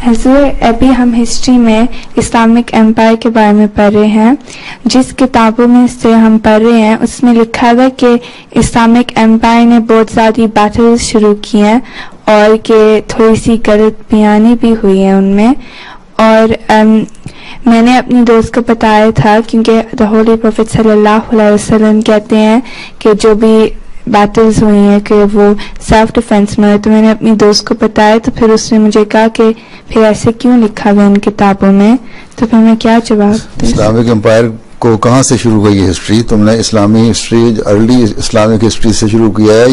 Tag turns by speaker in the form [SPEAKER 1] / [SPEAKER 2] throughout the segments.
[SPEAKER 1] حضور ابھی ہم ہسٹری میں اسلامک امپائر کے بارے میں پڑھ رہے ہیں. جس کتابوں میں سے ہم پڑھ رہے ہیں اس میں لکھا ہوا کہ اسلامک امپائر نے بہت زیادہ بیٹلز شروع کی ہیں اور کہ تھوڑی سی غلط بیانی بھی ہوئی ہے ان میں. اور میں نے اپنی دوست کو بتایا تھا کیونکہ دی ہولی پروفیٹ صلی اللہ علیہ وسلم کہتے ہیں کہ جو بھی بیٹلز ہوئی ہیں کہ وہ سیلف ڈیفینس میں. تو میں نے اپنی دوست کو بتایا تو پھر اس نے مجھے کہا کہ پھر ایسے کیوں لکھا ہوا ان کتابوں میں. تو پھر میں کیا جواب دوں؟
[SPEAKER 2] اسلامک امپائر کو کہاں سے شروع ہوئی ہے ہسٹری؟ تم نے اسلامی ہسٹری ارلی اسلامک ہسٹری سے شروع کیا ہے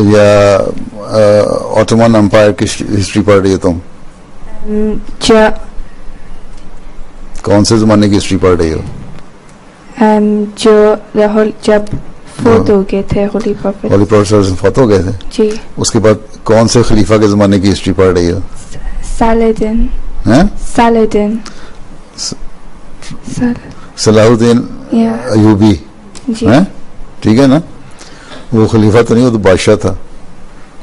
[SPEAKER 2] یا آٹومن امپائر کی ہسٹری پڑھ رہی ہو تم؟ کون سے زمانے کی ہسٹری پڑھ رہی ہو؟
[SPEAKER 1] جب فوت ہو گئے تھے ہولی پروفیٹ
[SPEAKER 2] فوت ہو گئے تھے
[SPEAKER 1] جی.
[SPEAKER 2] اس کے بعد کون سے خلیفہ کے زمانے کی ہسٹری پڑھ رہی ہو؟ صلاح الدین ایوبی
[SPEAKER 1] جی.
[SPEAKER 2] ٹھیک ہے نا؟ وہ خلیفہ تو نہیں، وہ تو بادشاہ تھا.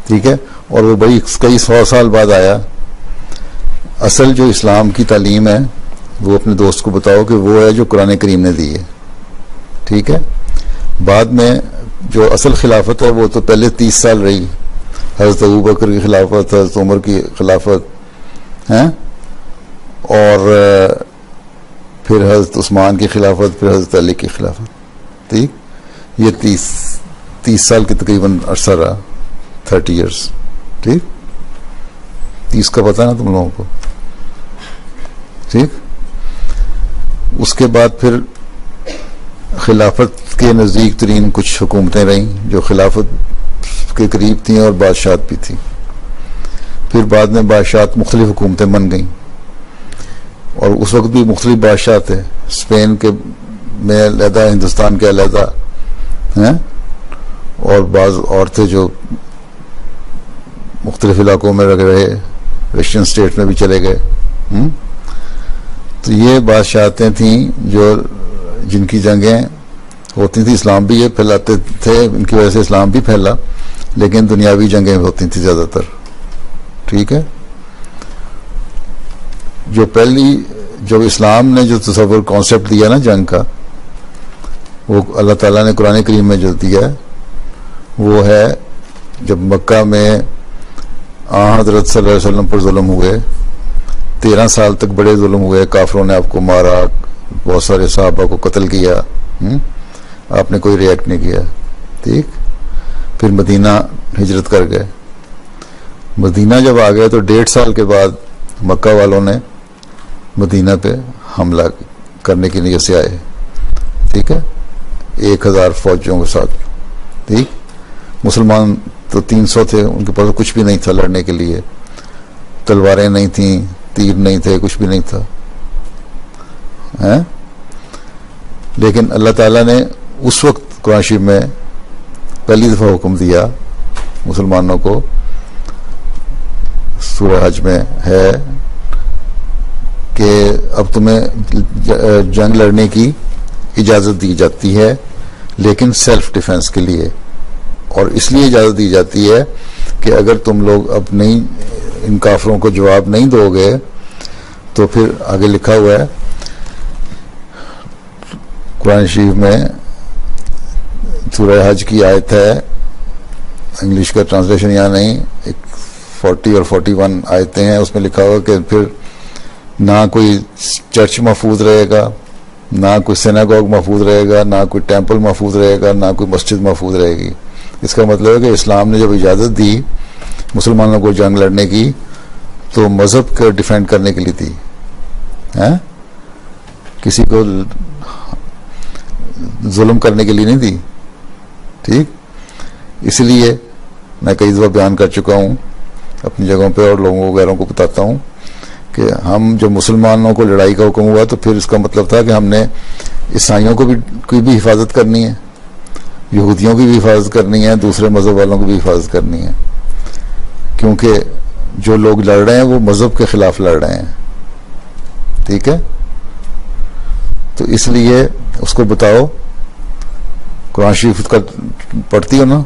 [SPEAKER 2] ٹھیک ہے. اور وہ بڑی کئی 100 سال بعد آیا. اصل جو اسلام کی تعلیم ہے وہ اپنے دوست کو بتاؤ کہ وہ ہے جو قرآن کریم نے دی ہے. ٹھیک ہے. بعد میں جو اصل خلافت ہے وہ تو پہلے 30 سال رہی. حضرت ابوبکر کی خلافت، حضرت عمر کی خلافت ہیں، اور پھر حضرت عثمان کی خلافت، پھر حضرت علی کی خلافت. ٹھیک. یہ 30 سال کی تقریباً عرصہ رہا. 30 ایئرس. ٹھیک. 30 کا پتہ نا تم لوگوں کو. ٹھیک. اس کے بعد پھر خلافت کے نزدیک ترین کچھ حکومتیں رہیں جو خلافت کے قریب تھیں اور بادشاہت بھی تھی. پھر بعد میں بادشاہت مختلف حکومتیں بن گئیں، اور اس وقت بھی مختلف بادشاہ تھے. اسپین کے میں علیحدہ، ہندوستان کے علیحدہ ہیں، اور بعض اور تھے جو مختلف علاقوں میں رہے، رشین اسٹیٹ میں بھی چلے گئے. تو یہ بادشاہتیں تھیں جن کی جنگیں ہوتی تھیں. اسلام بھی یہ پھیلاتے تھے، ان کی وجہ سے اسلام بھی پھیلا، لیکن دنیاوی جنگیں ہوتی تھیں زیادہ تر. ٹھیک ہے. جو اسلام نے جو تصور کانسیپٹ دیا نا جنگ کا، وہ اللہ تعالیٰ نے قرآن کریم میں جو دیا ہے وہ ہے جب مکہ میں حضرت صلی اللہ علیہ وسلم پر ظلم ہوئے، 13 سال تک بڑے ظلم ہوئے، کافروں نے آپ کو مارا، بہت سارے صحابہ کو قتل کیا، آپ نے کوئی ریئیکٹ نہیں کیا. ٹھیک. پھر مدینہ ہجرت کر گئے. مدینہ جب آ گئے تو 1.5 سال کے بعد مکہ والوں نے مدینہ پہ حملہ کرنے کی نیت سے آئے. ٹھیک ہے. 1000 فوجیوں کے ساتھ. ٹھیک. مسلمان تو 300 تھے، ان کے پاس کچھ بھی نہیں تھا لڑنے کے لیے. تلواریں نہیں تھیں، تیر نہیں تھے، کچھ بھی نہیں تھا. لیکن اللہ تعالیٰ نے اس وقت قرآن شریف میں پہلی دفعہ حکم دیا مسلمانوں کو، سورہ حج میں ہے کہ اب تمہیں جنگ لڑنے کی اجازت دی جاتی ہے، لیکن سیلف ڈیفenس کے لیے. اور اس لیے اجازت دی جاتی ہے کہ اگر تم لوگ اب نہیں ان کافروں کو جواب نہیں دو گے تو پھر آگے لکھا ہوا ہے قرآن شریف میں، سورہ حج کی آیت ہے، انگلش کا ٹرانسلیشن یہاں نہیں، 40 اور 41 آیتیں ہیں، اس میں لکھا ہوا کہ پھر نہ کوئی چرچ محفوظ رہے گا، نہ کوئی سیناگوگ محفوظ رہے گا، نہ کوئی ٹیمپل محفوظ رہے گا، نہ کوئی مسجد محفوظ رہے گی. اس کا مطلب ہے کہ اسلام نے جب اجازت دی مسلمانوں کو جنگ لڑنے کی تو مذہب کو ڈیفینڈ کرنے کے لیے دی، کسی کو ظلم کرنے کے لیے نہیں دی. ٹھیک. اس لیے میں کئی دفعہ بیان کر چکا ہوں اپنی جگہوں پہ، اور لوگوں وغیرہ کو بتاتا ہوں کہ ہم جب مسلمانوں کو لڑائی کا حکم ہوا تو پھر اس کا مطلب تھا کہ ہم نے عیسائیوں کی بھی حفاظت کرنی ہے، یہودیوں کی بھی حفاظت کرنی ہے، دوسرے مذہب والوں کی بھی حفاظت کرنی ہے، کیونکہ جو لوگ لڑ رہے ہیں وہ مذہب کے خلاف لڑ رہے ہیں. ٹھیک ہے. تو اس لیے اس کو بتاؤ، قرآن شریف کا پڑھتی ہو نا،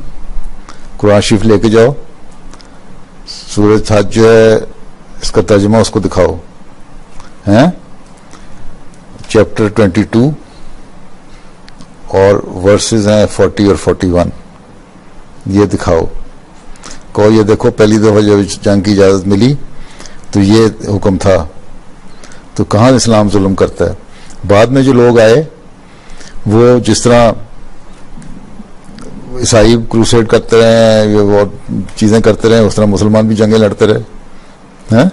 [SPEAKER 2] قرآن شریف لے کے جاؤ، سورۃ حج جو ہے اس کا ترجمہ اس کو دکھاؤ ہیں، چیپٹر 22 اور ورسز ہیں 40 اور 41، یہ دکھاؤ، کہو یہ دیکھو پہلی دفعہ جب جنگ کی اجازت ملی تو یہ حکم تھا، تو کہاں اسلام ظلم کرتا ہے؟ بعد میں جو لوگ آئے وہ جس طرح عیسائی کروسیڈ کرتے رہے، یہ وہ چیزیں کرتے رہے، اس طرح مسلمان بھی جنگیں لڑتے رہے ہیں،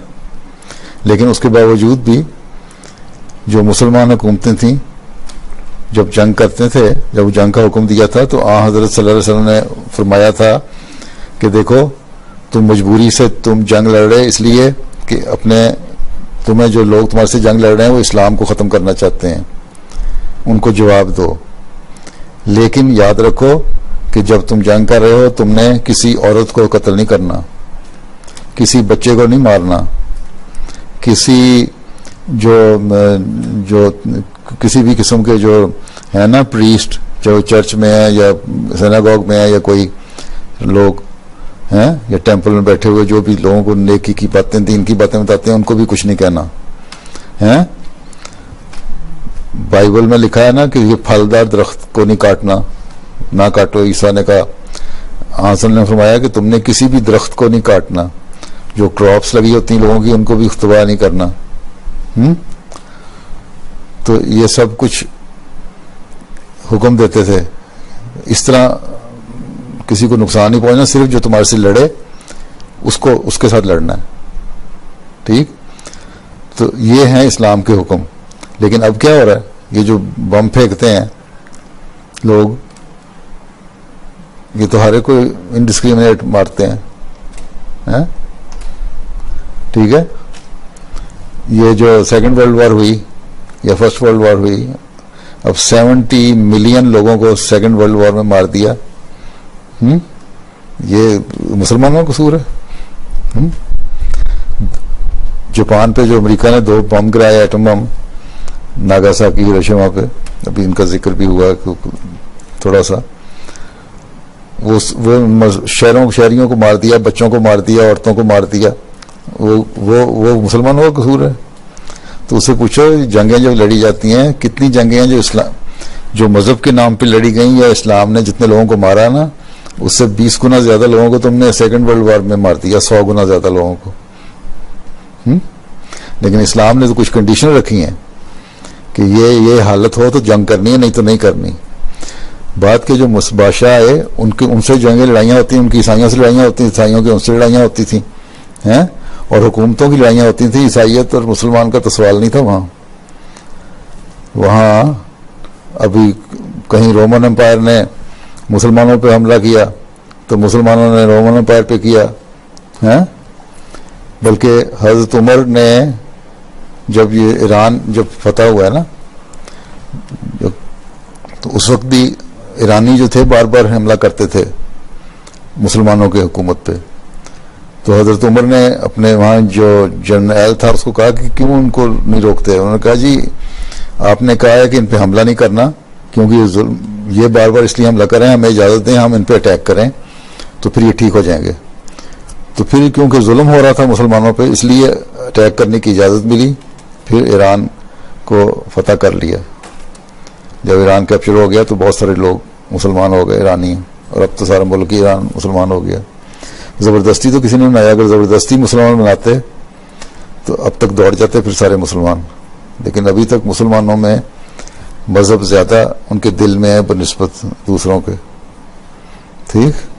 [SPEAKER 2] لیکن اس کے باوجود بھی جو مسلمان حکومتیں تھیں جب جنگ کرتے تھے، جب جنگ کا حکم دیا تھا تو حضرت صلی اللہ علیہ وسلم نے فرمایا تھا کہ دیکھو تم مجبوری سے تم جنگ لڑ رہے اس لیے کہ تمہیں جو لوگ تمہارے سے جنگ لڑ رہے ہیں وہ اسلام کو ختم کرنا چاہتے ہیں، ان کو جواب دو، لیکن یاد رکھو کہ جب تم جنگ کر رہے ہو تم نے کسی عورت کو قتل نہیں کرنا، کسی بچے کو نہیں مارنا، کسی جو کسی بھی قسم کے جو ہے نا پریسٹ جو چرچ میں ہے یا سیناگوگ میں ہے یا کوئی لوگ ہیں یا ٹیمپل میں بیٹھے ہوئے جو بھی لوگوں کو نیکی کی باتیں دین کی باتیں بتاتے ہیں ان کو بھی کچھ نہیں کہنا ہے۔ بائبل میں لکھا ہے نا کہ یہ پھلدار درخت کو نہیں کاٹنا، نہ کاٹو، عیسیٰ نے کہا، حسن نے فرمایا کہ تم نے کسی بھی درخت کو نہیں کاٹنا، جو کراپس لگی ہوتی ہیں لوگوں کی ان کو بھی اختبار نہیں کرنا۔ تو یہ سب کچھ حکم دیتے تھے، اس طرح کسی کو نقصان نہیں پہنچنا، صرف جو تمہارے سے لڑے اس کے ساتھ لڑنا ہے، ٹھیک؟ تو یہ ہیں اسلام کے حکم۔ لیکن اب کیا ہو رہا ہے، یہ جو بم پھینکتے ہیں لوگ، یہ تو ہر ایک کو انڈسکریمنیٹ مارتے ہیں، ٹھیک ہے؟ یہ جو سیکنڈ ورلڈ وار ہوئی یا فرسٹ ورلڈ وار ہوئی، اب 70 ملین لوگوں کو سیکنڈ ورلڈ وار میں مار دیا، یہ مسلمانوں کا قصور ہے؟ جاپان پہ جو امریکہ نے 2 بم گرائے، ایٹم بم، ناگاساکی ہیروشیما پہ، ابھی ان کا ذکر بھی ہوا تھوڑا سا، وہ شہریوں کو مار دیا، بچوں کو مار دیا، عورتوں کو مار دیا، وہ مسلمانوں کا قصور ہے؟ تو اسے پوچھو جنگیں جو لڑی جاتی ہیں، کتنی جنگیں ہیں جو مذہب کے نام پہ لڑی گئیں، یا اسلام نے جتنے لوگوں کو مارا نا اس سے 20 گنا زیادہ لوگوں کو تم نے سیکنڈ ورلڈ وار میں مار دیا، 100 گنا زیادہ لوگوں کو۔ لیکن اسلام نے تو کچھ کنڈیشن رکھی ہیں کہ یہ حالت ہو تو جنگ کرنی ہے، نہیں تو نہیں کرنی۔ بعد کے جو بادشاہ آئے ان سے جنگیں لڑائیاں ہوتی ہیں، ان کی عیسائیوں سے لڑائیاں ہوتی ہیں، عیسائیوں کی ان سے لڑائیاں ہوتی تھیں، اور حکومتوں کی لڑائیاں ہوتی تھیں۔ عیسائیت اور مسلمان کا تو سوال نہیں تھا وہاں ابھی کہیں رومن امپائر نے مسلمانوں پہ حملہ کیا تو مسلمانوں نے رومن امپائر پہ کیا، بلکہ حضرت عمر نے جب یہ ایران جب فتح ہوا ہے نا، تو اس وقت بھی ایرانی جو تھے بار بار حملہ کرتے تھے مسلمانوں کی حکومت پہ، تو حضرت عمر نے اپنے وہاں جو جنرل تھا اس کو کہا کہ کیوں ان کو نہیں روکتے؟ انہوں نے کہا جی آپ نے کہا ہے کہ ان پہ حملہ نہیں کرنا کیونکہ یہ بار بار اس لیے حملہ کریں، ہمیں اجازت دیں ہم ان پہ اٹیک کریں تو پھر یہ ٹھیک ہو جائیں گے۔ تو پھر کیونکہ ظلم ہو رہا تھا مسلمانوں پہ اس لیے اٹیک کرنے کی اجازت ملی، پھر ایران کو فتح کر لیا۔ جب ایران کیپچر ہو گیا تو بہت سارے لوگ مسلمان ہو گئے ایرانی، اور اب تو سارا ملک ایران مسلمان ہو گیا۔ زبردستی تو کسی نے بنایا، اگر زبردستی مسلمان بناتے تو اب تک دوڑ جاتے پھر سارے مسلمان، لیکن ابھی تک مسلمانوں میں مذہب زیادہ ان کے دل میں ہے بنسبت دوسروں کے، ٹھیک۔